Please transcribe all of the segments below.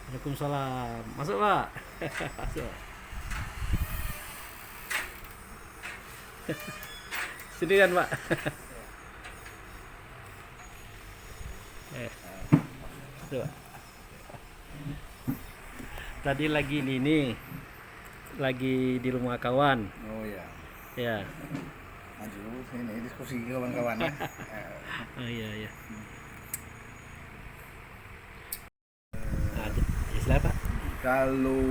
Waalaikumsalam. Masuk, Pak. Masuk. Sini kan, Pak. Eh, tuh, Pak. Tadi lagi ini lagi di rumah kawan. Oh ya, Ya. maju ini diskusi kawan-kawan ya. Oh iya iya. Nah, istilah Pak. Kalau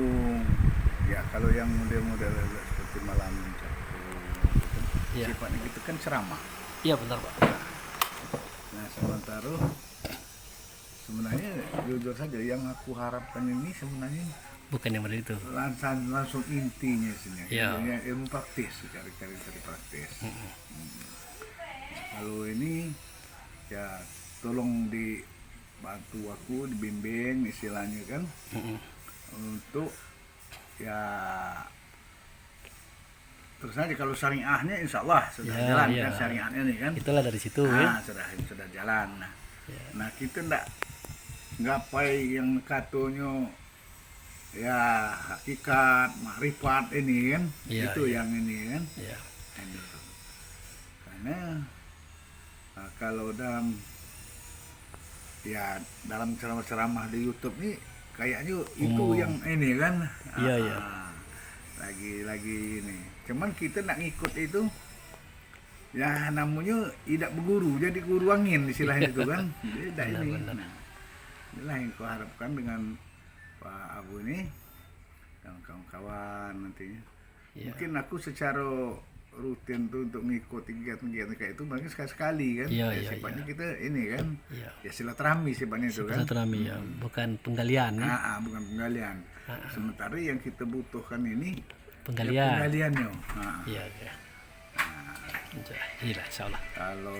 kalau yang model-model seperti malam Sabtu, Iya. sifatnya gitu kan ceramah. Iya benar, Pak. Nah sementara sebenarnya jujur saja yang aku harapkan ini sebenarnya Bukan yang benar itu. langsung intinya sini. Iya. Intinya ilmu praktis, cari praktis. Kalau ini ya tolong dibantu aku, dibimbing istilahnya kan untuk ya terus aja kalau syariahnya insya Allah sudah Ya, jalan ya. kan syariahnya nih kan. Itulah dari situ ya. Sudah jalan. Ya. Nah kita nggak pai yang katanya ya hakikat, makrifat ini kan, Iya, itu iya. yang ini kan. Ya. Ini. Karena kalau dalam ceramah-ceramah di YouTube nih kayaknya itu yang ini kan. Iya, iya. Lagi ini. Cuman kita nak ngikut itu ya namanya tidak berguru, jadi guru angin istilahnya itu kan. Beda ini. Benar. Nah, inilah yang kau harapkan dengan Pak Abu ini dan kawan-kawan nantinya. Iya. Mungkin aku secara rutin tuh untuk ngikuti kegiatan-kegiatan kayak itu mungkin sekali-sekali kan. Iya, Ya, iya, sifatnya kita ini kan. Iya. Ya silaturahmi sifatnya itu kan. Silaturahmi ya, bukan penggalian ya. Bukan penggalian. Sementara yang kita butuhkan ini ya Penggalian. penggaliannya. Iya, iya. Iya, insyaallah. Kalau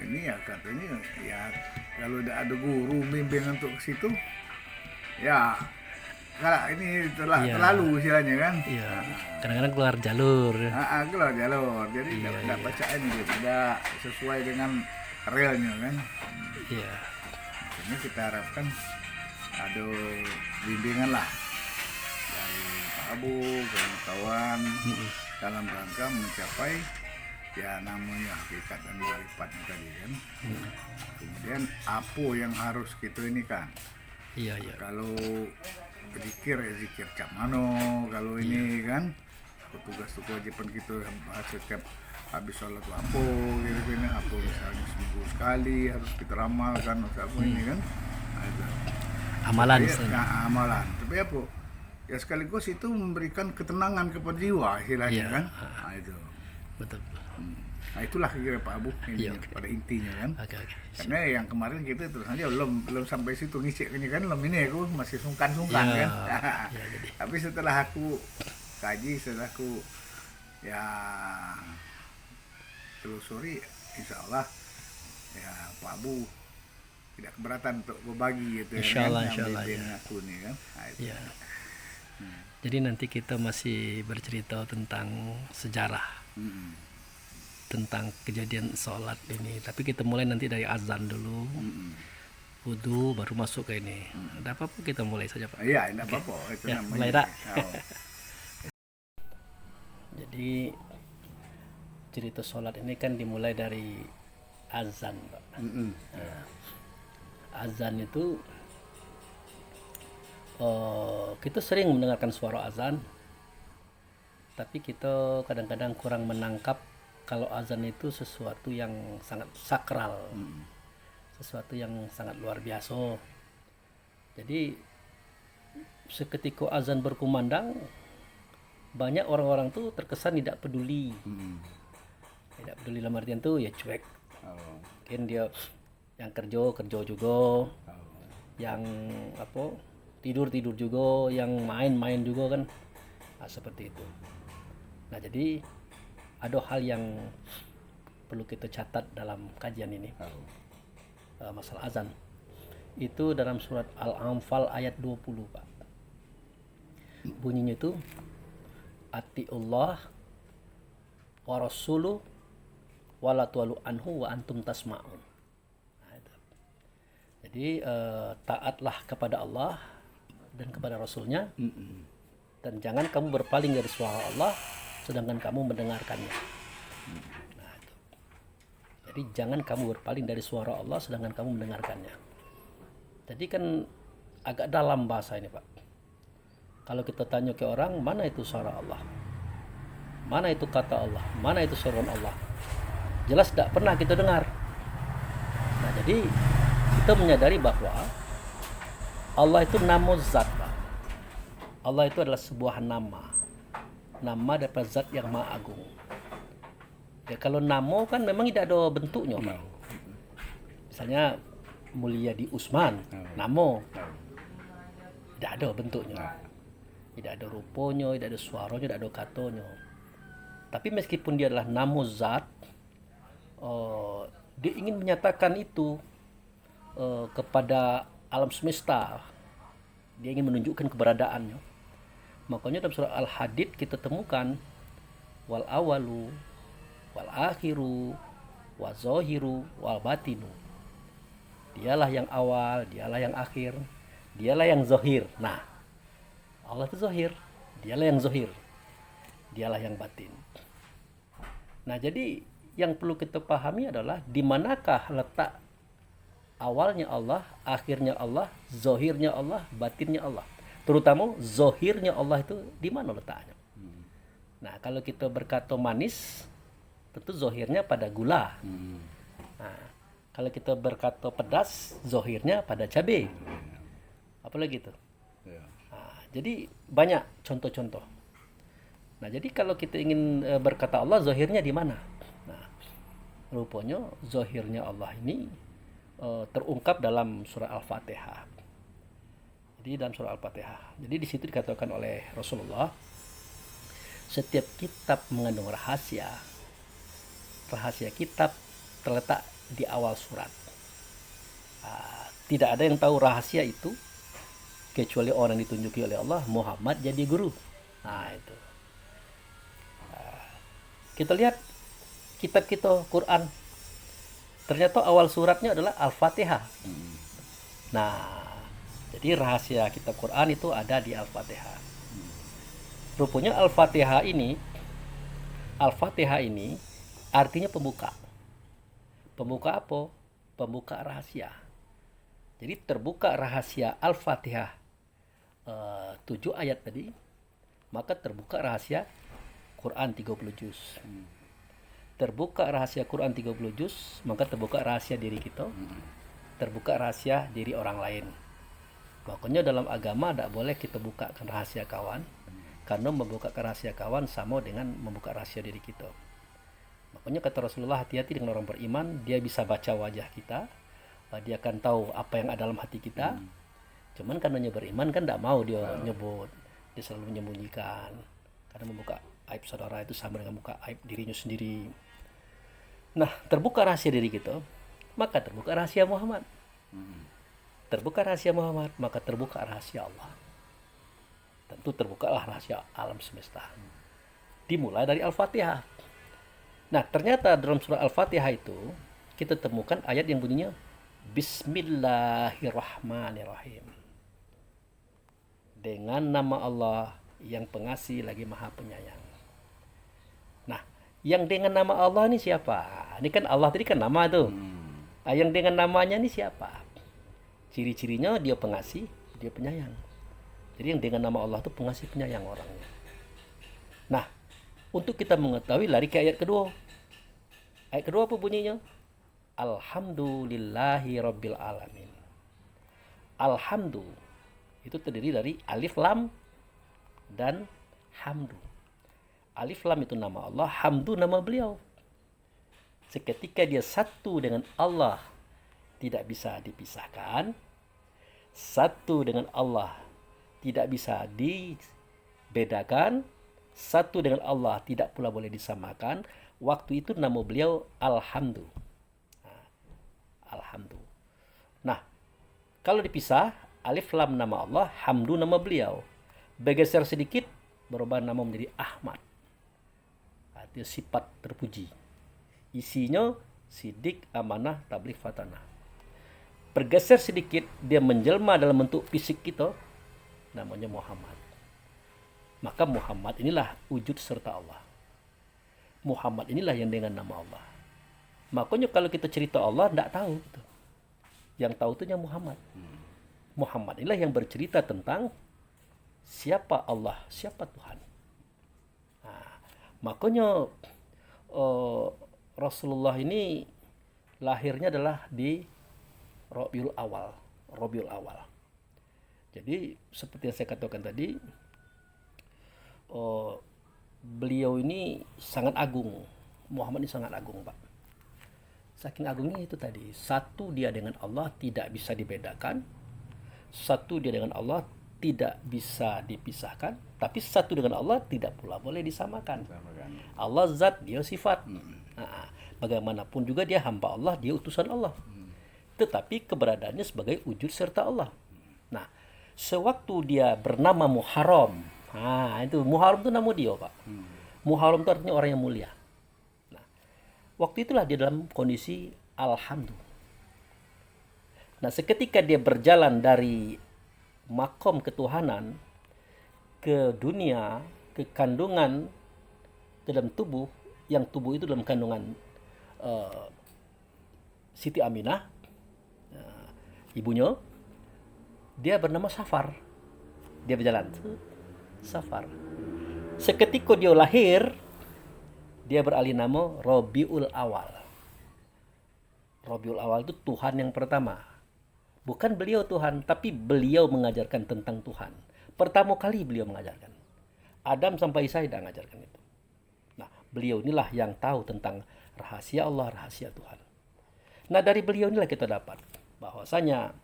ini ya katanya ya kalau ada guru bimbing untuk ke situ ya kalau ini Iya. terlalu istilahnya kan. Iya. Kadang-kadang keluar jalur. Keluar jalur. Jadi Iya, tidak baca ini gitu, tidak sesuai dengan realnya kan. Iya. Ini kita harapkan ada bimbingan lah dari Pak Abu, kawan-kawan dalam rangka mencapai ya namanya hakikat dan marifatnya tadi kan. Kemudian apa yang harus kita ini kan. Iya, iya. Kalau zikir ya zikir cak mano, kalau ini kan tugas kewajiban kita setiap habis sholat apa gitu kan, apa misalnya seminggu sekali harus kita ramalkan atau apa ini kan. Nah, itu. Amalan Tapi, istilahnya. amalan. Tapi apa? Ya sekaligus itu memberikan ketenangan kepada jiwa istilahnya Iya. kan. Nah, itu. Betul. Nah itulah kira Pak Abu ini Iya, oke. pada intinya kan. Oke. Karena yang kemarin kita terus aja belum sampai situ ngisi kan belum ini aku masih sungkan Ya, kan. ya, jadi. Tapi setelah aku kaji, setelah aku ya telusuri, insya Allah ya Pak Abu tidak keberatan untuk berbagi gitu Insya Allah, kan, insya Allah, bimbing ya. aku nih kan. Nah, itu. Ya. Jadi nanti kita masih bercerita tentang sejarah, Mm-mm. tentang kejadian sholat ini. Tapi kita mulai nanti dari azan dulu, Mm-mm. wudhu, baru masuk ke ini. Ada apa-apa kita mulai saja, Pak. Iya, tidak apa-apa. Itu Ya, namanya. mulai dah. Oh. Jadi cerita sholat ini kan dimulai dari azan, Pak. Mm-mm. Azan itu kita sering mendengarkan suara azan, tapi kita kadang-kadang kurang menangkap kalau azan itu sesuatu yang sangat sakral, sesuatu yang sangat luar biasa. Jadi seketika azan berkumandang, banyak orang-orang tuh terkesan tidak peduli, Mm-mm. tidak peduli dalam artian tuh ya cuek. Oh. Mungkin dia yang kerja juga, Oh. yang tidur juga, yang main juga kan. Nah, seperti itu. Nah, jadi ada hal yang perlu kita catat dalam kajian ini, Oh. masalah azan. Itu dalam surat Al-Anfal ayat 20, Pak. Bunyinya itu atiullah wa rasuluh wala tuwalu anhu wa antum tasma'un. Nah, itu. Jadi taatlah kepada Allah dan kepada Rasulnya, Mm-mm. dan jangan kamu berpaling dari suara Allah sedangkan kamu mendengarkannya. Nah, itu. Jadi jangan kamu berpaling dari suara Allah sedangkan kamu mendengarkannya. Jadi kan agak dalam bahasa ini, Pak. Kalau kita tanya ke orang, mana itu suara Allah? Mana itu kata Allah? Mana itu seruan Allah? Jelas tidak pernah kita dengar. Nah, jadi kita menyadari bahwa Allah itu nama zat, Pak. Allah itu adalah sebuah nama daripada zat yang maha agung. Ya, kalau nama kan memang tidak ada bentuknya, Pak. Misalnya Mulyadi Usman, nama tidak ada bentuknya, tidak ada rupanya, tidak ada suaranya, tidak ada katanya. Tapi meskipun dia adalah nama zat, dia ingin menyatakan itu kepada alam semesta. Dia ingin menunjukkan keberadaannya. Makanya dalam surah Al-Hadid kita temukan wal awalu wal akhiru wal zahiru wal batinu. Dialah yang awal, dialah yang akhir, dialah yang zahir. Nah, Allah itu zahir, dialah yang zahir, dialah yang batin. Nah, jadi yang perlu kita pahami adalah di manakah letak awalnya Allah, akhirnya Allah, zahirnya Allah, batinnya Allah. Terutama zahirnya Allah itu di mana letaknya. Nah, kalau kita berkata manis, tentu zahirnya pada gula. Nah, kalau kita berkata pedas, zahirnya pada cabai. Apalagi itu. Nah, jadi banyak contoh-contoh. Nah, jadi kalau kita ingin berkata Allah, zahirnya di mana? Nah, rupanya zahirnya Allah ini terungkap dalam surah Al-Fatihah. Jadi dalam surah Al-Fatihah. Jadi di situ dikatakan oleh Rasulullah, setiap kitab mengandung rahasia. Rahasia kitab terletak di awal surat. Tidak ada yang tahu rahasia itu kecuali orang yang ditunjuki oleh Allah, Muhammad jadi guru. Nah, itu. Kita lihat kitab kita Quran. Ternyata awal suratnya adalah Al-Fatihah. Nah, jadi rahasia kitab Quran itu ada di Al-Fatihah. Rupanya Al-Fatihah ini artinya pembuka. Pembuka apa? Pembuka rahasia. Jadi terbuka rahasia Al-Fatihah 7 ayat tadi, maka terbuka rahasia Quran 30 juz. Terbuka rahasia Quran 30 juz, maka terbuka rahasia diri kita. Terbuka rahasia diri orang lain. Makanya dalam agama tidak boleh kita bukakan rahasia kawan, karena membuka rahasia kawan sama dengan membuka rahasia diri kita. Makanya kata Rasulullah, hati-hati dengan orang beriman, dia bisa baca wajah kita, dia akan tahu apa yang ada dalam hati kita. Cuman karena dia beriman kan tidak mau dia nyebut, dia selalu menyembunyikan. Karena membuka aib saudara itu sama dengan membuka aib dirinya sendiri. Nah, terbuka rahasia diri kita, maka terbuka rahasia Muhammad. Terbuka rahasia Muhammad, maka terbuka rahasia Allah. Tentu terbukalah rahasia alam semesta. Dimulai dari Al-Fatihah. Nah, ternyata dalam surah Al-Fatihah itu kita temukan ayat yang bunyinya Bismillahirrahmanirrahim. Dengan nama Allah yang pengasih lagi maha penyayang. Nah, yang dengan nama Allah ini siapa? Ini kan Allah tadi kan nama tuh. Yang dengan namanya ini siapa? Ciri-cirinya dia pengasih, dia penyayang. Jadi yang dengan nama Allah itu pengasih penyayang orangnya. Nah, untuk kita mengetahui lari ke ayat kedua. Ayat kedua apa bunyinya? Alhamdulillahi Rabbil Alamin. Alhamdu itu terdiri dari alif lam dan hamdu. Alif lam itu nama Allah, hamdu nama beliau. Seketika dia satu dengan Allah, tidak bisa dipisahkan. Satu dengan Allah tidak bisa dibedakan. Satu dengan Allah tidak pula boleh disamakan. Waktu itu nama beliau Alhamdu. Alhamdu. Nah, kalau dipisah, alif lam nama Allah, hamdu nama beliau. Bergeser sedikit, berubah nama menjadi Ahmad. Artinya sifat terpuji. Isinya sidik, amanah, tabligh, fatanah. Bergeser sedikit, dia menjelma dalam bentuk fisik kita. namanya Muhammad. Maka Muhammad inilah wujud serta Allah. Muhammad inilah yang dengan nama Allah. Makanya kalau kita cerita Allah tidak tahu gitu. Yang tahu itu hanya Muhammad. Muhammad inilah yang bercerita tentang siapa Allah, siapa Tuhan. Nah, makanya Rasulullah ini lahirnya adalah di Rabiul Awal. Jadi seperti yang saya katakan tadi, beliau ini sangat agung. Muhammad ini sangat agung, Pak. Saking agungnya itu tadi, satu dia dengan Allah tidak bisa dibedakan, satu dia dengan Allah tidak bisa dipisahkan, tapi satu dengan Allah tidak pula boleh disamakan. Allah zat, dia sifat. Nah, bagaimanapun juga dia hamba Allah, dia utusan Allah. Tetapi keberadaannya sebagai wujud serta Allah. Nah, sewaktu dia bernama Muharram, itu Muharram itu nama dia, Pak. Muharram itu artinya orang yang mulia. Nah, waktu itulah dia dalam kondisi alhamdulillah. Nah, seketika dia berjalan dari makom ketuhanan ke dunia, ke kandungan dalam tubuh, yang tubuh itu dalam kandungan Siti Aminah, ibunya, dia bernama Safar. Dia berjalan Safar. Seketika dia lahir, dia beralih nama Rabiul Awal. Rabiul Awal itu Tuhan yang pertama. Bukan beliau Tuhan, tapi beliau mengajarkan tentang Tuhan. Pertama kali beliau mengajarkan. Adam sampai Isa tidak mengajarkan itu. Nah, beliau inilah yang tahu tentang rahasia Allah, rahasia Tuhan. Nah, dari beliau inilah kita dapat bahwasanya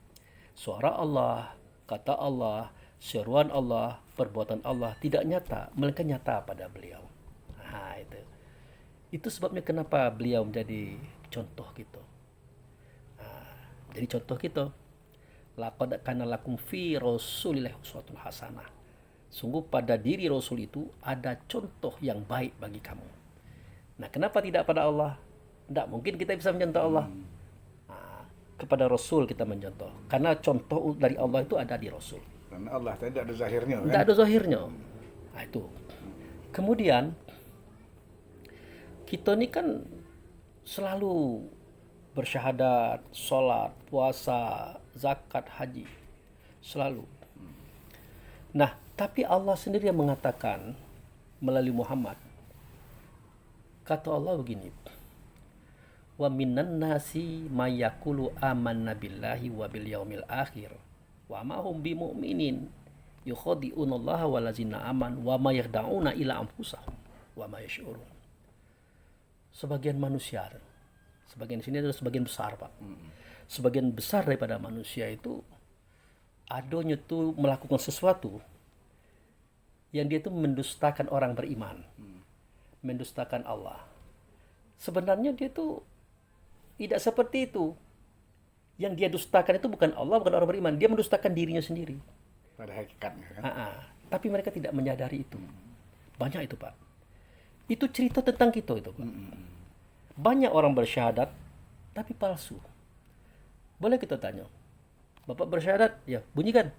suara Allah, kata Allah, seruan Allah, perbuatan Allah tidak nyata, melainkan nyata pada beliau. Nah, itu. Itu sebabnya kenapa beliau menjadi contoh kita. Jadi contoh kita. Laqad kana lakum fi Rasulillahi uswatun hasanah. Sungguh pada diri Rasul itu ada contoh yang baik bagi kamu. Nah, kenapa tidak pada Allah? Tidak mungkin kita bisa mencontoh Allah. Kepada Rasul kita mencontoh. Karena contoh dari Allah itu ada di Rasul. Karena Allah tidak ada zahirnya, kan? Tidak ada zahirnya. Nah, itu. Kemudian kita ini kan selalu bersyahadat, sholat, puasa, zakat, haji. Selalu. Nah, tapi Allah sendiri yang mengatakan melalui Muhammad. Kata Allah begini. Wa minan nasi may yaqulu amanna billahi wa bil yaumil akhir wa ma hum bimu'minin yukhadi'unallaha walazina aman wa ma yakhda'una ila anfusahum wa ma yash'urun. Sebagian manusia, sebagian sini adalah sebagian besar, Pak. Sebagian besar daripada manusia itu adanya tuh melakukan sesuatu yang dia itu mendustakan orang beriman, mendustakan Allah. Sebenarnya dia itu tidak seperti itu. Yang dia dustakan itu bukan Allah, bukan orang beriman. Dia mendustakan dirinya sendiri. Pada hakikatnya, kan? Tapi mereka tidak menyadari itu. Banyak itu, Pak. Itu cerita tentang kita itu, Pak. Banyak orang bersyahadat, tapi palsu. Boleh kita tanya. Bapak bersyahadat? Ya, bunyikan.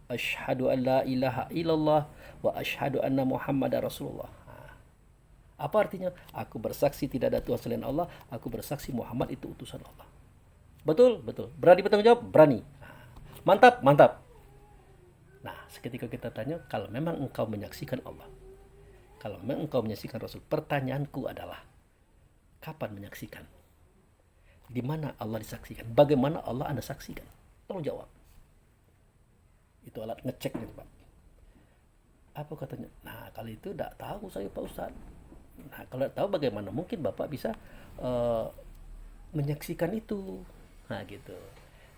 Asyhadu an la ilaha illallah wa asyhadu anna Muhammadar Rasulullah. Apa artinya? Aku bersaksi tidak ada Tuhan selain Allah. Aku bersaksi Muhammad itu utusan Allah. Betul? Betul. Berani bertanggung jawab? Berani. Mantap? Mantap. Nah, seketika kita tanya, kalau memang engkau menyaksikan Allah, kalau memang engkau menyaksikan Rasul, pertanyaanku adalah, kapan menyaksikan? Di mana Allah disaksikan? Bagaimana Allah Anda saksikan? Tolong jawab. Itu alat ngeceknya, Pak. Apa katanya? Nah, kalau itu tidak tahu saya, Pak Ustadz. Nah, kalau tahu bagaimana mungkin Bapak bisa menyaksikan itu. Nah, gitu.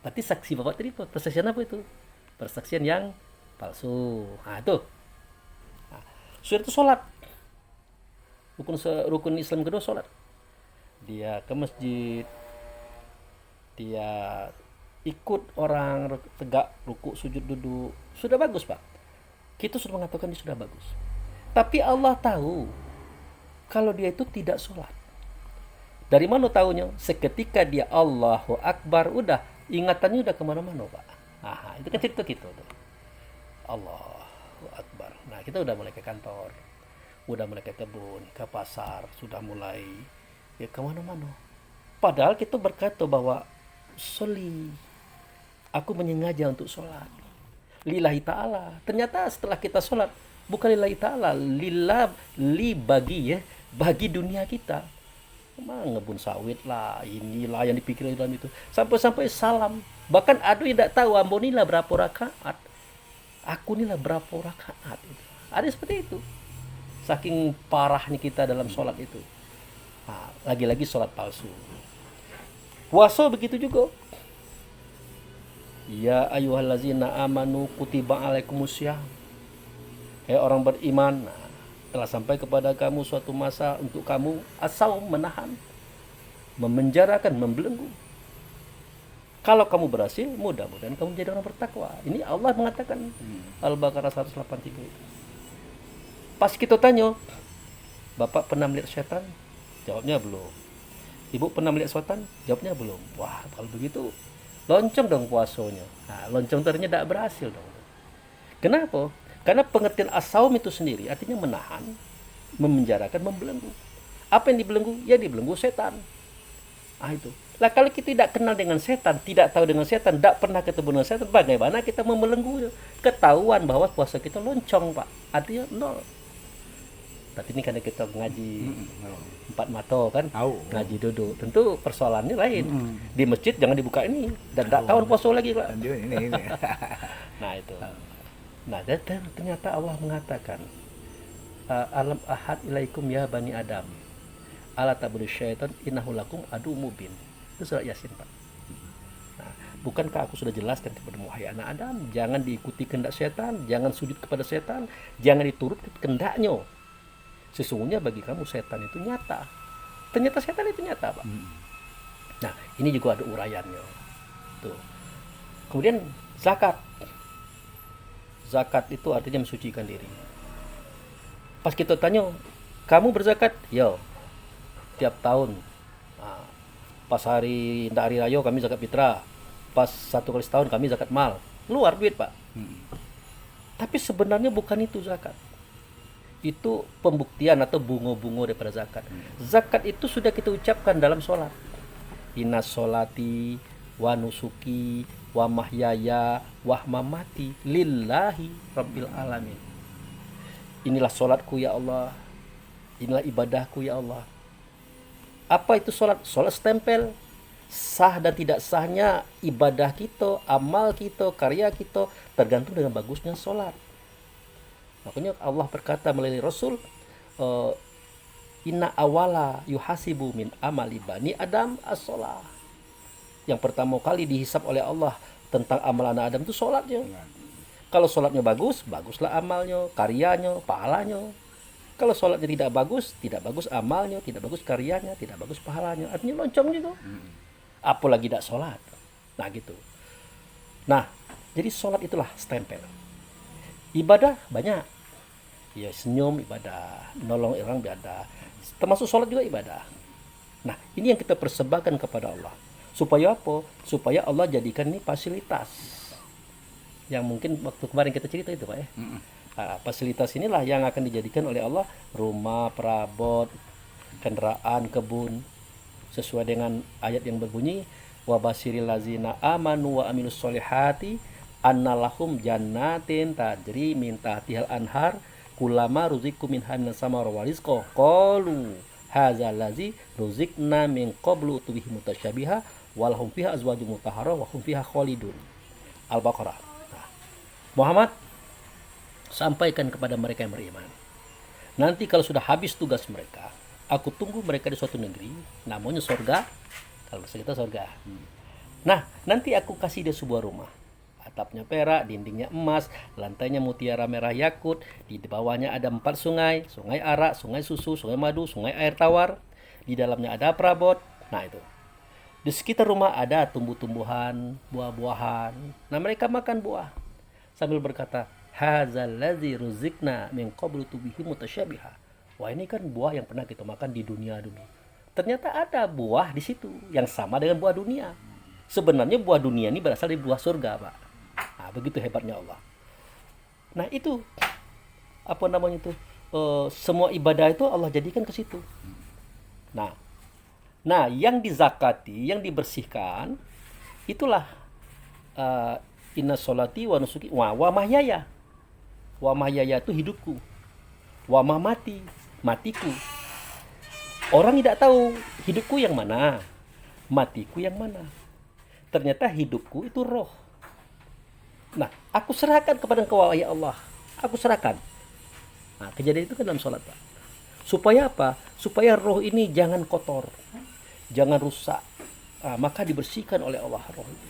Berarti saksi Bapak tadi persaksian apa itu? Persaksian yang palsu. Nah, itu. Nah, sudah itu sholat. Rukun Islam kedua sholat. Dia ke masjid. Dia ikut orang tegak, ruku, sujud, duduk. Sudah bagus, Pak. Kita sudah mengatakan dia sudah bagus. Tapi Allah tahu kalau dia itu tidak sholat. Dari mana tahunya? Seketika dia Allahu Akbar, udah ingatannya udah kemana-mana, Pak. Itu kan cerita kita tuh. Allahu Akbar. Nah, kita udah mulai ke kantor, udah mulai ke kebun, ke pasar, sudah mulai ya kemana-mana. Padahal kita berkata bahwa soli, aku menyengaja untuk sholat lillahi ta'ala. Ternyata setelah kita sholat, bukan lillahi ta'ala, bagi dunia kita. Memang ngebun sawit lah, inilah yang dipikir dalam itu. Sampai-sampai salam. Bahkan ada yang tidak tahu, ambonilah berapa rakaat. Aku inilah berapa rakaat. Ada seperti itu. Saking parahnya kita dalam sholat itu. Nah, lagi-lagi sholat palsu. Puasa begitu juga. Ya ayyuhallazina amanu kutiba alaikumussyam. Orang beriman, telah sampai kepada kamu suatu masa untuk kamu as-saum, menahan, memenjarakan, membelenggu. Kalau kamu berhasil, mudah-mudahan kamu menjadi orang bertakwa. Ini Allah mengatakan Al-Baqarah 183 itu. Pas kita tanya, Bapak pernah melihat setan? Jawabnya belum. Ibu pernah melihat setan? Jawabnya belum. Wah, kalau begitu lonceng dong puasanya. Nah, lonceng ternyata tidak berhasil dong. Kenapa? Karena pengertian as-saum itu sendiri artinya menahan, memenjarakan, membelenggu. Apa yang dibelenggu? Ya dibelenggu setan. Ah itu. Lah kalau kita tidak kenal dengan setan, tidak tahu dengan setan, tidak pernah ketemu dengan setan, bagaimana kita membelenggu? Ketahuan bahwa puasa kita loncong, Pak. Artinya nol. Tapi ini karena kita ngaji empat mata kan, ngaji duduk, tentu persoalannya lain. Di masjid jangan dibuka ini dan tidak kawan puasa lagi, Pak. Nah itu. Nah dan ternyata Allah mengatakan alam ahad ilaikum ya bani Adam ala tabudu syaitan innahu lakum adu mubin. Itu surat Yasin, Pak. Nah, bukankah aku sudah jelaskan kepada wahai anak Adam, jangan diikuti kehendak setan, jangan sujud kepada setan, jangan diturut kehendaknya. Sesungguhnya bagi kamu setan itu nyata. Ternyata setan itu nyata, Pak. Nah, ini juga ada uraiannya. Tuh. Kemudian zakat. Zakat itu artinya mensucikan diri. Pas kita tanya, kamu berzakat? Yo. Tiap tahun. Nah, pas hari raya kami zakat fitrah. Pas 1 kali setahun kami zakat mal. Keluar duit, Pak. Tapi sebenarnya bukan itu zakat. Itu pembuktian atau bunga-bunga daripada zakat. Zakat itu sudah kita ucapkan dalam sholat. Inna sholati wa nusuki wa mahyaya wa mamati lillahi rabbil alamin. Inilah sholatku ya Allah. Inilah ibadahku ya Allah. Apa itu sholat? Sholat stempel. Sah dan tidak sahnya ibadah kita, amal kita, karya kita tergantung dengan bagusnya sholat. Makanya Allah berkata melalui Rasul, inna awala yuhasibu min amali bani Adam as-sholah. Yang pertama kali dihisab oleh Allah tentang amal anak Adam itu sholatnya. Kalau sholatnya bagus, baguslah amalnya, karyanya, pahalanya. Kalau sholatnya tidak bagus amalnya, tidak bagus karyanya, tidak bagus pahalanya. Artinya loncong juga. Apalagi tidak sholat. Nah gitu. Nah, jadi sholat itulah stempel. Ibadah banyak. Ya senyum ibadah, nolong orang ibadah. Termasuk sholat juga ibadah. Nah, ini yang kita persembahkan kepada Allah. Supaya apa? Supaya Allah jadikan ini fasilitas. Yang mungkin waktu kemarin kita cerita itu, Pak ya. Nah, fasilitas inilah yang akan dijadikan oleh Allah rumah, perabot, kendaraan, kebun. Sesuai dengan ayat yang berbunyi wa basiril lazina amanu wa amilus solihati annalahum jannatin tajri min tahtihal anhar kulama ruziku min haminas samar wa rizqa qalu hadzal ladzi ruzikna min qablu tubihi mutasyabiha walahum fiha azwajum mutahharah wa hum fiha khalidun. Al-Baqarah. Nah, Muhammad sampaikan kepada mereka yang beriman. Nanti kalau sudah habis tugas mereka, aku tunggu mereka di suatu negeri namanya surga. Kalau bahasa kita surga. Nah, nanti aku kasih dia sebuah rumah. Atapnya perak, dindingnya emas, lantainya mutiara merah yakut, di bawahnya ada 4 sungai, sungai arak, sungai susu, sungai madu, sungai air tawar, di dalamnya ada perabot. Nah itu. Di sekitar rumah ada tumbuh-tumbuhan, buah-buahan. Nah mereka makan buah sambil berkata, hadzal ladzi ruzikna min qablu tubihi mutasyabiha. Wah ini kan buah yang pernah kita makan di dunia dulu. Ternyata ada buah di situ yang sama dengan buah dunia. Sebenarnya buah dunia ini berasal dari buah surga, Pak. Nah, begitu hebatnya Allah. Nah itu apa namanya itu, semua ibadah itu Allah jadikan ke situ. Nah, yang dizakati, yang dibersihkan, itulah inna sholati wa nusuki wa mahyaya. Wa mahyaya itu hidupku. Wa mamati, matiku. Orang tidak tahu hidupku yang mana, matiku yang mana. Ternyata hidupku itu roh. Nah, aku serahkan kepada Engkau ya Allah. Aku serahkan. Nah, kejadian itu kan dalam sholat, Pak. Supaya apa? Supaya roh ini jangan kotor, jangan rusak. Maka dibersihkan oleh Allah roh itu.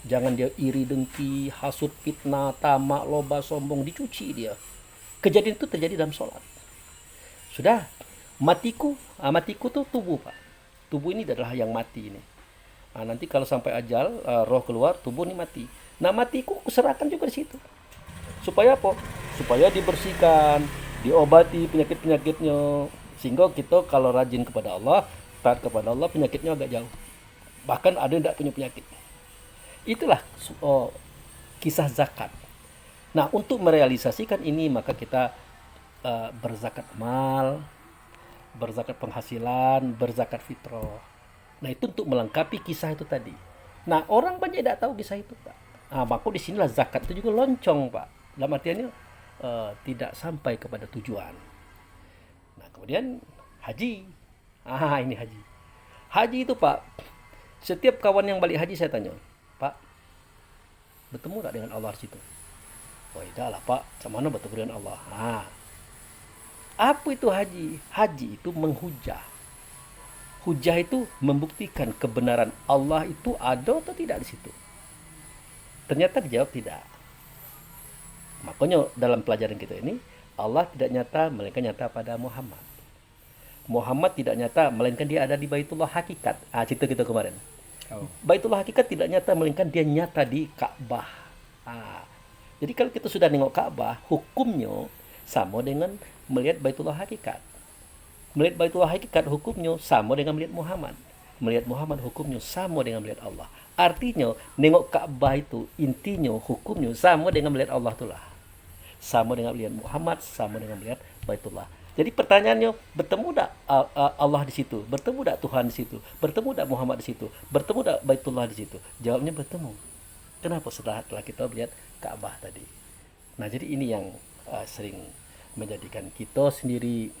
Jangan dia iri, dengki, hasut, fitnah, tamak, loba, sombong, dicuci dia. Kejadian itu terjadi dalam sholat. Sudah, matiku tuh tubuh, Pak. Tubuh ini adalah yang mati ini. Nanti kalau sampai ajal, roh keluar, tubuh ini mati. Nah, matiku kuserahkan juga di situ. Supaya apa? Supaya dibersihkan, diobati penyakit-penyakitnya. Sehingga kita kalau rajin kepada Allah, taat kepada Allah, penyakitnya agak jauh. Bahkan ada yang tidak punya penyakit. Itulah kisah zakat. Nah, untuk merealisasikan ini maka kita berzakat mal, berzakat penghasilan, berzakat fitrah. Nah, itu untuk melengkapi kisah itu tadi. Nah, orang banyak tidak tahu kisah itu, Pak. Maka disinilah zakat itu juga loncong, Pak. Dalam artiannya tidak sampai kepada tujuan. Nah, kemudian haji. Ini haji. Haji itu, Pak, setiap kawan yang balik haji saya tanya, Pak, bertemu tak dengan Allah di situ? Oh, tidak lah, Pak. Sama mana bertemu dengan Allah? Apa itu haji? Haji itu menghujah. Hujah itu membuktikan kebenaran Allah itu ada atau tidak di situ. Ternyata dijawab tidak. Makanya dalam pelajaran kita ini, Allah tidak nyata melainkan nyata pada Muhammad. Muhammad tidak nyata melainkan dia ada di Baitullah hakikat. Cerita kita kemarin. Baitullah hakikat tidak nyata melainkan dia nyata di Ka'bah. Jadi kalau kita sudah nengok Ka'bah, hukumnya sama dengan melihat Baitullah hakikat. Melihat Baitullah hakikat hukumnya sama dengan melihat Muhammad. Melihat Muhammad hukumnya sama dengan melihat Allah. Artinya, nengok Ka'bah itu intinya hukumnya sama dengan melihat Allah itulah. Sama dengan melihat Muhammad, sama dengan melihat Baitullah. Jadi pertanyaannya, bertemu tak Allah di situ? Bertemu tak Tuhan di situ? Bertemu tak Muhammad di situ? Bertemu tak Baitullah di situ? Jawabnya bertemu. Kenapa? Setelah kita melihat Ka'bah tadi. Nah, jadi ini yang sering menjadikan kita sendiri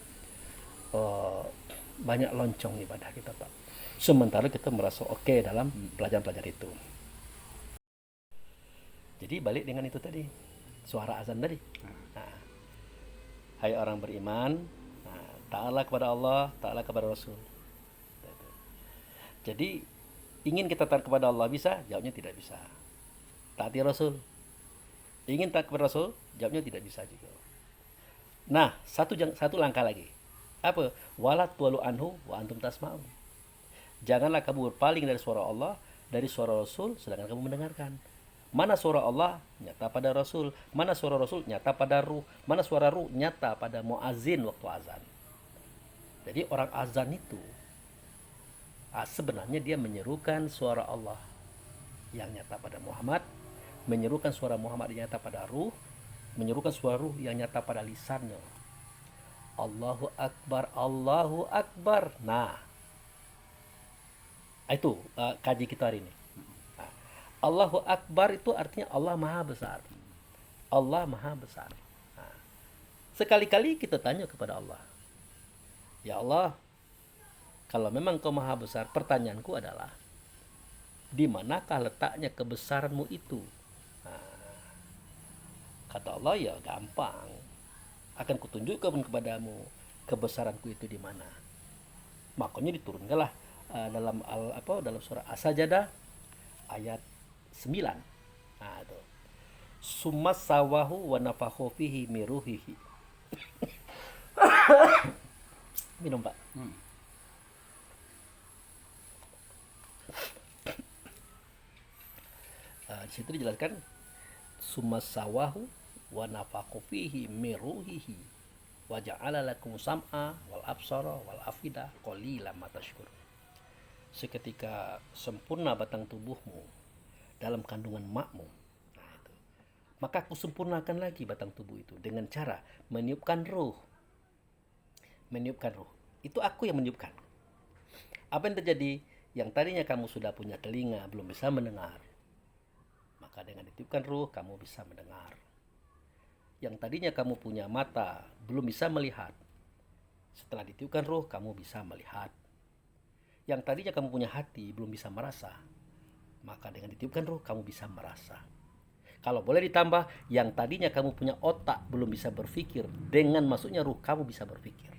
banyak loncong ibadah kita, Pak. Sementara kita merasa oke dalam pelajaran-pelajaran itu. Jadi balik dengan itu tadi, suara azan tadi. Hai orang beriman, taatlah kepada Allah, taatlah kepada Rasul. Jadi ingin kita taat kepada Allah bisa? Jawabnya tidak bisa. Taati Rasul. Ingin taat kepada Rasul? Jawabnya tidak bisa juga. Nah, satu langkah lagi. Apa? Wala tuwalu anhu wa antum tasma'un. Janganlah kamu berpaling dari suara Allah, dari suara Rasul, sedangkan kamu mendengarkan. Mana suara Allah? Nyata pada Rasul. Mana suara Rasul? Nyata pada ruh. Mana suara ruh? Nyata pada muazin waktu azan. Jadi orang azan itu sebenarnya dia menyerukan suara Allah yang nyata pada Muhammad, menyerukan suara Muhammad yang nyata pada ruh, menyerukan suara ruh yang nyata pada lisannya. Allahu Akbar, Allahu Akbar. Nah, itu kaji kita hari ini. Allahu Akbar itu artinya Allah Maha Besar. Allah Maha Besar. Sekali-kali kita tanya kepada Allah, ya Allah, kalau memang Kau Maha Besar, pertanyaanku adalah, di manakah letaknya kebesaranmu itu? Kata Allah, ya gampang. Akan kutunjukkan kepadamu kebesaranku itu di mana. Makanya diturunkanlah dalam surah As-Sajdah ayat 9. Itu. Summa sawahu wa nafakhu fihi miruhihi. Minum, Pak. Di situ dijelaskan summa sawahu wa nafakhu fihi miruhihi wa ja'ala lakum sam'a wal absara wal afida qalilan ma tashkurun. Seketika sempurna batang tubuhmu dalam kandungan makmu, Maka aku sempurnakan lagi batang tubuh itu dengan cara meniupkan ruh. Meniupkan ruh. Itu aku yang meniupkan. Apa yang terjadi? Yang tadinya kamu sudah punya telinga, belum bisa mendengar. Maka dengan ditiupkan ruh, kamu bisa mendengar. Yang tadinya kamu punya mata, belum bisa melihat. Setelah ditiupkan ruh, kamu bisa melihat. Yang tadinya kamu punya hati, belum bisa merasa. Maka dengan ditiupkan ruh, kamu bisa merasa. Kalau boleh ditambah, yang tadinya kamu punya otak, belum bisa berpikir. Dengan masuknya ruh, kamu bisa berpikir.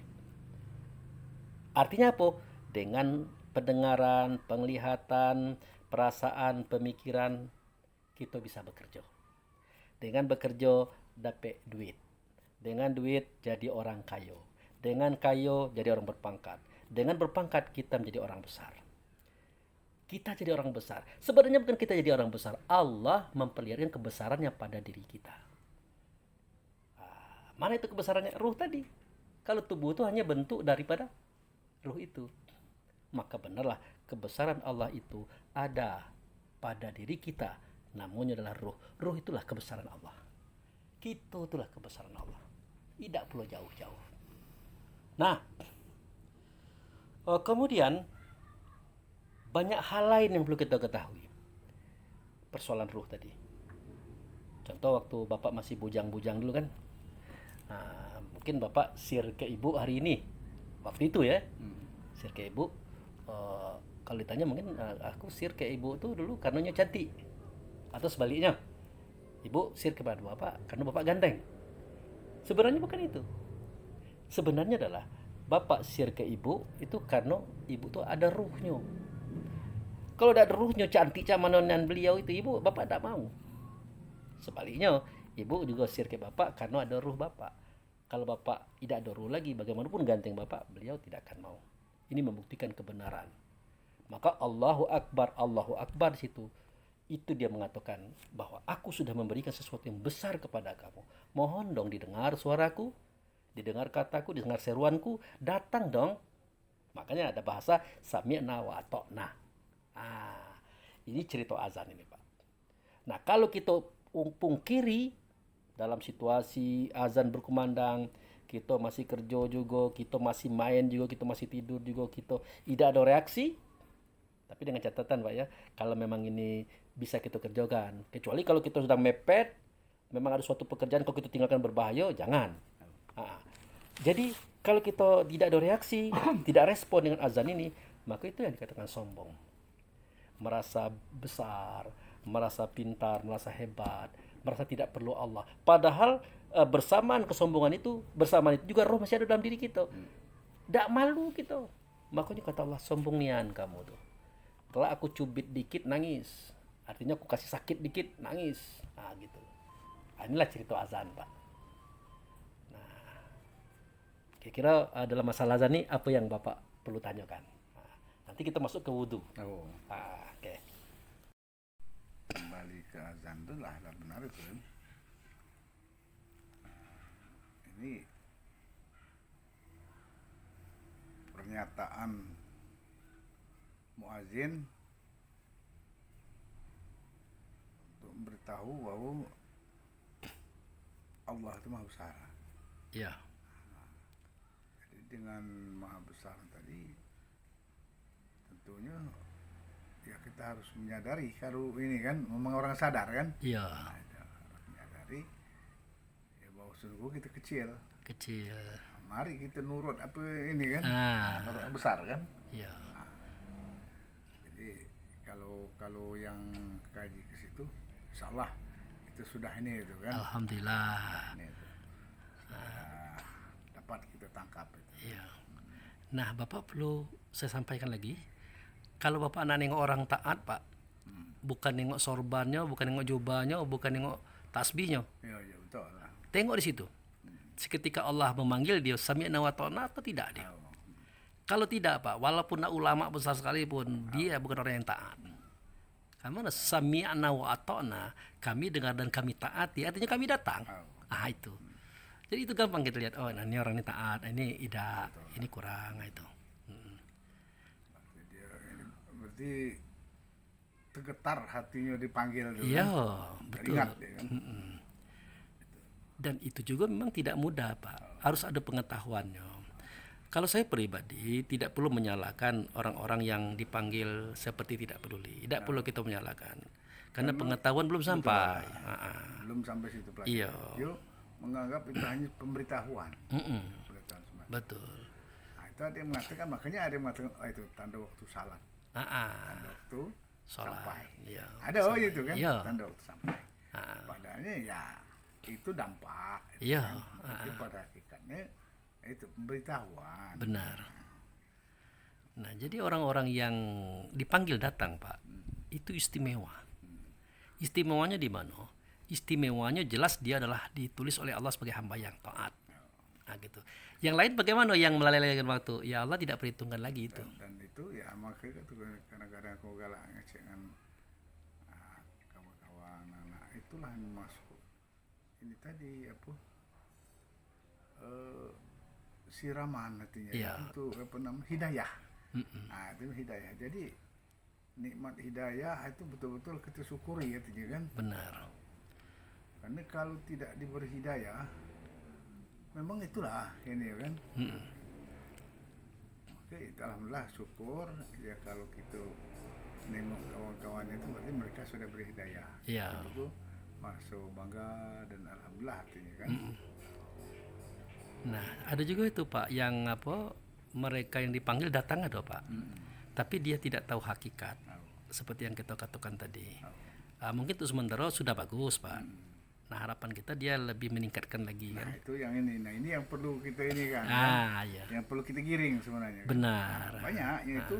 Artinya apa? Dengan pendengaran, penglihatan, perasaan, pemikiran, kita bisa bekerja. Dengan bekerja, dapat duit. Dengan duit, jadi orang kaya. Dengan kaya, jadi orang berpangkat. Dengan berpangkat, kita menjadi orang besar. Kita jadi orang besar. Sebenarnya bukan kita jadi orang besar. Allah memperlihatkan kebesarannya pada diri kita. Mana itu kebesarannya? Ruh tadi. Kalau tubuh itu hanya bentuk daripada ruh itu. Maka benarlah kebesaran Allah itu ada pada diri kita. Namanya adalah ruh. Ruh itulah kebesaran Allah. Kita itulah kebesaran Allah. Tidak perlu jauh-jauh. Nah, kemudian banyak hal lain yang perlu kita ketahui. Persoalan ruh tadi. Contoh waktu Bapak masih bujang-bujang dulu kan. Mungkin Bapak sir ke ibu hari ini. Waktu itu ya. Sir ke ibu. Kalau ditanya mungkin aku sir ke ibu tuh dulu karenanya cantik. Atau sebaliknya. Ibu sir kepada Bapak karena Bapak ganteng. Sebenarnya bukan itu. Sebenarnya adalah Bapak sir ke ibu itu karena ibu tuh ada ruhnya. Kalau ada ruhnya cantik camanan beliau itu, ibu Bapak tidak mau. Sebaliknya, ibu juga sir ke Bapak karena ada ruh Bapak. Kalau Bapak tidak ada ruh lagi, bagaimanapun ganteng Bapak, beliau tidak akan mau. Ini membuktikan kebenaran. Maka Allahu Akbar di situ. Itu dia mengatakan bahwa aku sudah memberikan sesuatu yang besar kepada kamu. Mohon dong didengar suaraku, didengar kataku, didengar seruanku, datang dong. Makanya ada bahasa sami'na wa ata'na. Ini cerita azan ini, Pak. Nah, kalau kita pungkiri dalam situasi azan berkumandang, kita masih kerja juga, kita masih main juga, kita masih tidur juga, kita tidak ada reaksi. Tapi dengan catatan, Pak ya, kalau memang ini bisa kita kerjakan. Kecuali kalau kita sudah mepet, memang ada suatu pekerjaan kalau kita tinggalkan berbahaya, jangan. Jadi kalau kita tidak ada reaksi, tidak respon dengan azan ini, maka itu yang dikatakan sombong. Merasa besar, merasa pintar, merasa hebat, merasa tidak perlu Allah. Padahal bersamaan kesombongan itu, bersamaan itu juga roh masih ada dalam diri kita. Tidak malu kita. Makanya kata Allah, sombong nian kamu tuh. Kalau aku cubit dikit nangis, artinya aku kasih sakit dikit nangis. Gitu. Inilah cerita azan, Pak. Kira-kira dalam masalah azan ini apa yang Bapak perlu tanyakan? Nanti kita masuk ke wudhu. Oke. Kembali ke azan itu lah benar itu. Ini pernyataan muazin untuk memberitahu bahwa Allah itu maha besar. Ya. Jadi dengan maha besar tadi tentunya ya kita harus menyadari kalau ini kan memang orang sadar kan. Iya. Harus menyadari ya bahwa sungguh kita kecil. Mari kita nurut apa ini kan. Nurut besar kan. Iya. Jadi kalau yang kaji ke situ, insyaallah itu sudah ini itu kan. Alhamdulillah. Ini itu. Dapat kita tangkap itu. Iya. Nah, Bapak perlu saya sampaikan lagi. Kalau Bapak nengok orang taat, Pak, bukan nengok sorbannya, bukan nengok jubahnya, bukan nengok tasbihnya. Iya betul lah. Tengok di situ. Seketika Allah memanggil dia, sami'na wa ta'na atau tidak dia? Kalau tidak, Pak, walaupun ulama besar sekalipun, dia bukan orang yang taat. Karena sami'na wa ta'na, kami dengar dan kami taati, artinya kami datang. Itu. Jadi itu gampang kita lihat, oh ini orang ini taat, ini tidak, ini kurang, itu. Berarti tergetar hatinya dipanggil dulu. Iya, kan? betul. Ingat dia kan. Dan itu juga memang tidak mudah, Pak. Harus ada pengetahuannya. Kalau saya pribadi tidak perlu menyalahkan orang-orang yang dipanggil seperti tidak peduli. Tidak perlu kita menyalahkan. Karena pengetahuan belum sampai. Belum sampai situ pelajaran. Iya. Dia menganggap itu hanya pemberitahuan. Pemberitahuan semata. Betul. Nah, itu ada yang mengatakan, makanya ada yang mengatakan, oh itu tanda waktu salat. Tanda waktu Sholat. sampai. Iya. Ada itu kan, Iya. tanda waktu sampai. Padahalnya ya itu dampak. Iya. Tapi pada hakikatnya itu pemberitahuan. Benar. Nah, jadi orang-orang yang dipanggil datang, Pak, itu istimewa. Istimewanya di mana? Istimewanya jelas dia adalah ditulis oleh Allah sebagai hamba yang taat. Nah, gitu. Yang lain bagaimana yang melalaikan waktu? Ya Allah tidak perhitungkan lagi itu. Dan itu ya makanya itu kadang-kadang aku galak ngecek dengan kawan-kawan anak itulah yang masuk ini tadi apa siraman artinya Iya. itu apa namanya hidayah. Nah itu hidayah. Jadi nikmat hidayah itu betul-betul kita syukuri artinya kan. Benar. Karena kalau tidak diberi hidayah memang itulah ini kan. Oke, alhamdulillah syukur ya kalau kita nengok kawan-kawan itu berarti mereka sudah beri hidayah. Iya. Itu masuk bangga dan alhamdulillah artinya kan. Nah, ada juga itu Pak yang apa mereka yang dipanggil datang ada Pak. Tapi dia tidak tahu hakikat. Seperti yang kita katakan tadi. Mungkin itu sementara sudah bagus, Pak. Nah, harapan kita dia lebih meningkatkan lagi kan. Nah, itu yang ini. Nah, ini yang perlu kita ini kan. Iya. Yang perlu kita giring sebenarnya. Kan? Benar. Banyak itu.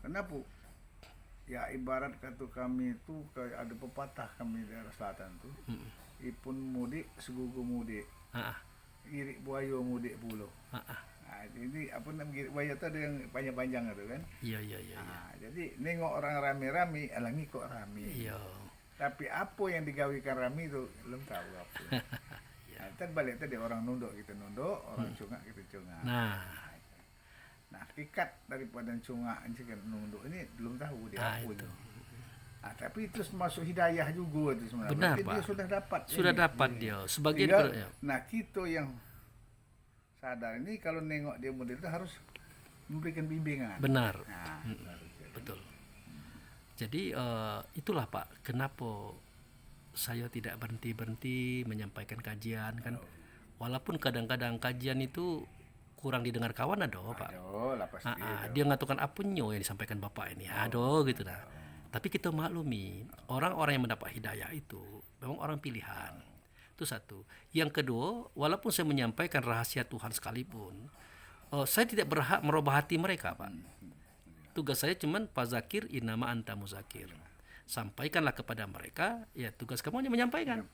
Kenapa? Ya ibarat kata kami itu kayak ada pepatah kami di daerah selatan tuh. Ipun mudik segugu mudik. Irik buaya mudik pulau. Nah, ini apa namanya buaya itu ada yang panjang-panjang itu kan. Iya. Nah, jadi nengok orang rame-rame, alami kok rame. Iya. Tapi apa yang digawikan rame itu belum tahu apa. Nah, ntar balik tadi orang nunduk kita nunduk, orang cungak kita cungak. Nah, hakikat daripada cungak kan nunduk ini belum tahu dia apa itu. Nah, tapi itu masuk hidayah juga itu sebenarnya. Benar, Berarti Pak. dia sudah dapat. Sudah ini. dapat dia. Sebagian Tinggal, nah kita yang sadar ini kalau nengok dia model itu harus memberikan bimbingan. Benar. Nah, Betul. Jadi itulah Pak, kenapa saya tidak berhenti menyampaikan kajian kan. Walaupun kadang-kadang kajian itu kurang didengar kawan ada Pak. Aduh, lah pasti. Dia ngatakan apunyo yang disampaikan Bapak ini. Aduh gitu dah. Tapi kita maklumi, orang-orang yang mendapat hidayah itu memang orang pilihan. Itu satu. Yang kedua, walaupun saya menyampaikan rahasia Tuhan sekalipun, saya tidak berhak merubah hati mereka, Pak. Tugas saya cuman Pak Zakir inama anta muzakir. Sampaikanlah kepada mereka, ya tugas kamu hanya menyampaikan.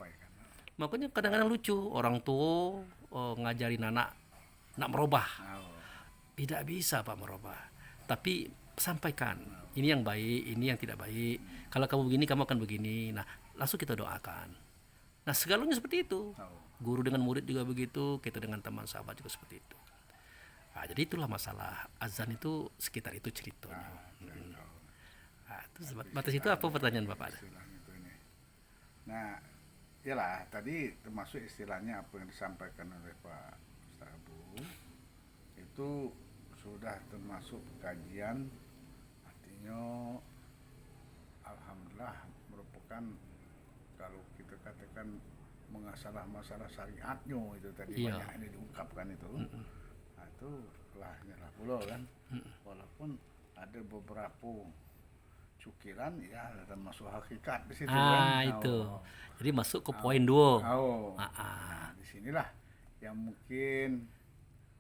Makanya kadang-kadang lucu, orang tua ngajarin anak merubah. Tidak bisa Pak merubah. Tapi sampaikan, ini yang baik, ini yang tidak baik. Kalau kamu begini, kamu akan begini. Nah, langsung kita doakan. Nah, segalanya seperti itu. Guru dengan murid juga begitu, kita dengan teman sahabat juga seperti itu. Nah, jadi itulah masalah azan itu sekitar itu ceritanya. Nah, itu batas itu apa pertanyaan Bapak? Nah, iyalah tadi termasuk istilahnya apa yang disampaikan oleh Pak Ustaz Abu itu sudah termasuk kajian, artinya alhamdulillah merupakan kalau kita katakan masalah syariatnya itu tadi banyak ini diungkapkan itu. Nah, itu lah pula kan. Walaupun ada beberapa cukiran ya termasuk hakikat di situ kan. Itu. Jadi masuk ke poin 2. Nah, di sinilah yang mungkin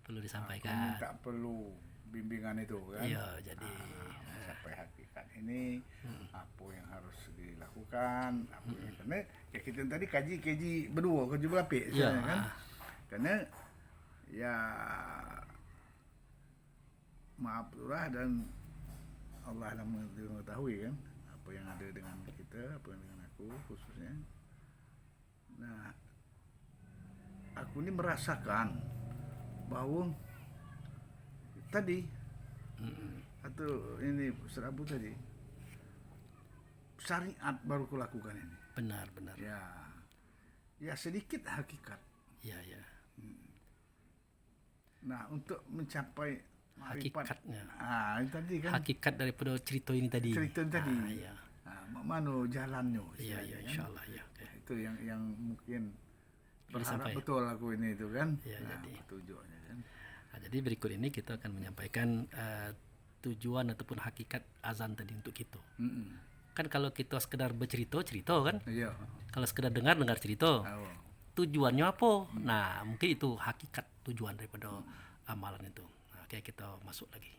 perlu disampaikan. Tak perlu bimbingan itu kan. Iya, jadi sampai hakikat ini apa yang harus dilakukan, apa yang karena ya kita tadi kaji berdua, kaji berlapis kan. Karena ya maaf lah dan Allah yang mengetahui kan apa yang ada dengan kita, apa yang dengan aku khususnya. Nah, aku ini merasakan bahwa tadi atau ini Ustaz Abu tadi syariat baru kulakukan ini. Benar. Ya sedikit hakikat. Iya, iya. Nah, untuk mencapai marifat, Hakikatnya. itu tadi kan Hakikat daripada cerita ini tadi. cerita tadi. Iya. Mana jalannya? Iya, istilahnya iya, kan? insyaallah ya. Oke. Itu yang mungkin Boleh berharap sampai. betul aku ini itu kan. Iya, Nah, jadi. tujuannya kan. Nah, jadi berikut ini kita akan menyampaikan tujuan ataupun hakikat azan tadi untuk kita. Kan kalau kita sekedar bercerita kan. Iya. Kalau sekedar dengar cerita. Oh. Tujuannya apa? Nah, mungkin itu hakikat tujuan daripada amalan itu. Nah, oke, kita masuk lagi.